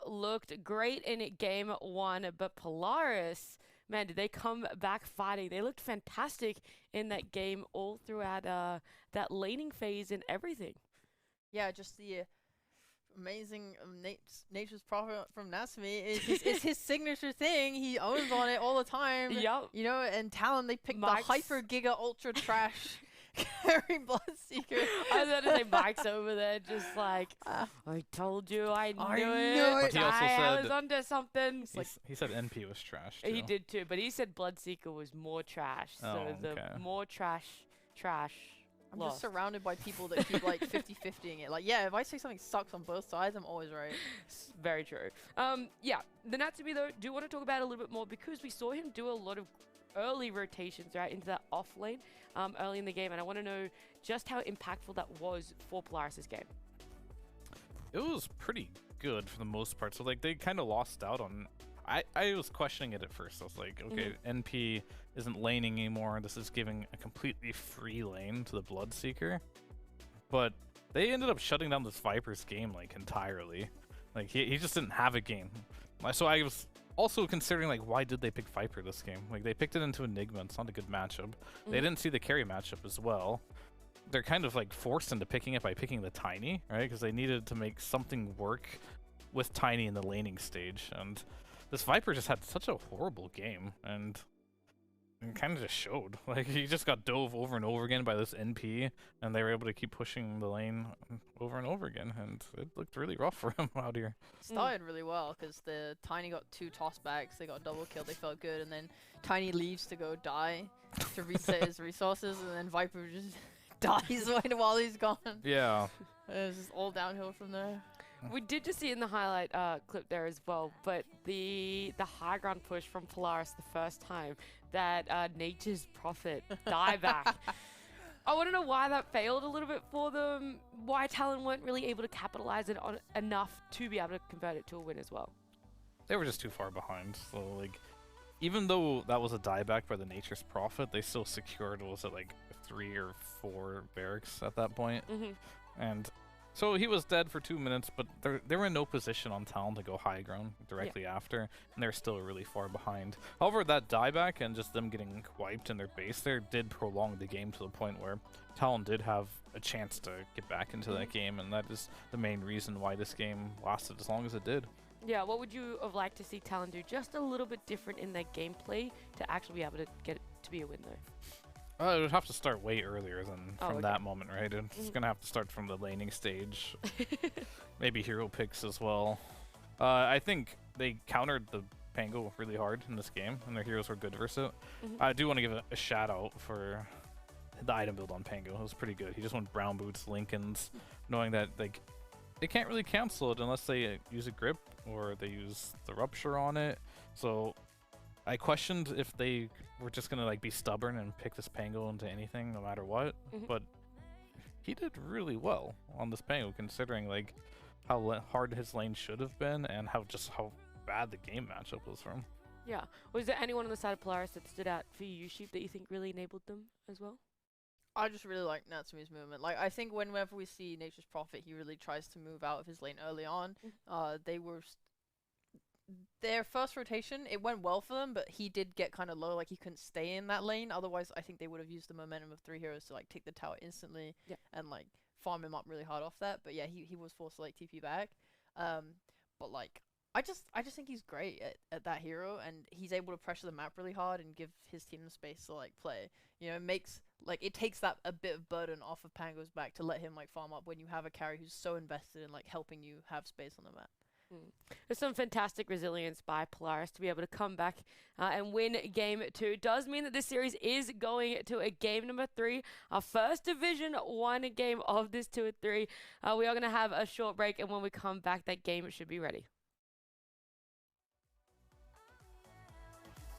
looked great in game one, but Polaris, man, did they come back fighting? They looked fantastic in that game all throughout that laning phase and everything. Yeah, just the amazing Nature's Prophet from Natsumi is his signature thing. He owns on it all the time. Yep. You know, and Talon, they picked Mike's... the Hyper Giga Ultra Trash Carry Bloodseeker. I was about to say Mike's over there just like, I told you, I knew it. But he also I said was onto something. he said NP was trash too. He did too, but he said Bloodseeker was more trash. So the more trash. I'm just surrounded by people that keep like 50-50ing it. Like, yeah, if I say something sucks on both sides, I'm always right. Very true. Yeah, the Natsumi though, do want to talk about it a little bit more because we saw him do a lot of early rotations right into that off lane early in the game, and I want to know just how impactful that was for Polaris' game. It was pretty good for the most part. So like they kind of lost out on. I was questioning it at first. I was like, okay, NP isn't laning anymore. This is giving a completely free lane to the Bloodseeker. But they ended up shutting down this Viper's game like entirely. Like he just didn't have a game. So I was also considering like why did they pick Viper this game? Like they picked it into Enigma. It's not a good matchup. They didn't see the carry matchup as well. They're kind of like forced into picking it by picking the Tiny, right? Because they needed to make something work with Tiny in the laning stage, and this Viper just had such a horrible game, and it kind of just showed. Like, he just got dove over and over again by this NP, and they were able to keep pushing the lane over and over again, and it looked really rough for him out here. Started really well, because the Tiny got 2 tossbacks, they got double kill, they felt good, and then Tiny leaves to go die to reset his resources, and then Viper just dies while he's gone. Yeah. It's just all downhill from there. We did just see in the highlight clip there as well, but the high ground push from Polaris the first time, that Nature's Prophet dieback. I want to know why that failed a little bit for them, why Talon weren't really able to capitalize it on enough to be able to convert it to a win as well. They were just too far behind, so like, even though that was a dieback by the Nature's Prophet, they still secured, what was it, like 3 or 4 barracks at that point? And so he was dead for 2 minutes, but they were in no position on Talon to go high ground directly after, and they're still really far behind. However, that dieback and just them getting wiped in their base there did prolong the game to the point where Talon did have a chance to get back into that game, and that is the main reason why this game lasted as long as it did. Yeah, what would you have liked to see Talon do just a little bit different in their gameplay to actually be able to get it to be a win though? It would have to start way earlier than from that moment, right? It's going to have to start from the laning stage. Maybe hero picks as well. I think they countered the Pango really hard in this game, and their heroes were good versus it. I do want to give a shout out for the item build on Pango. It was pretty good. He just went Brown Boots, Lincolns, knowing that like they can't really cancel it unless they use a grip or they use the Rupture on it. So I questioned if they were just gonna like be stubborn and pick this Pango into anything no matter what, but he did really well on this Pango considering like how hard his lane should have been and how bad the game matchup was for him. Yeah. Was there anyone on the side of Polaris that stood out for you, Sheep, that you think really enabled them as well? I just really like Natsumi's movement. Like, I think whenever we see Nature's Prophet, he really tries to move out of his lane early on. They were their first rotation, it went well for them, but he did get kind of low, like he couldn't stay in that lane. Otherwise, I think they would have used the momentum of 3 heroes to like take the tower instantly and like farm him up really hard off that. But yeah, he was forced to like TP back. But like, I just think he's great at that hero, and he's able to pressure the map really hard and give his team the space to like play. You know, it takes that a bit of burden off of Pango's back to let him like farm up when you have a carry who's so invested in like helping you have space on the map. There's some fantastic resilience by Polaris to be able to come back and win game 2. Does mean that this series is going to a game number 3, our first Division 1 game of this 2 of 3. We are going to have a short break, and when we come back, that game should be ready.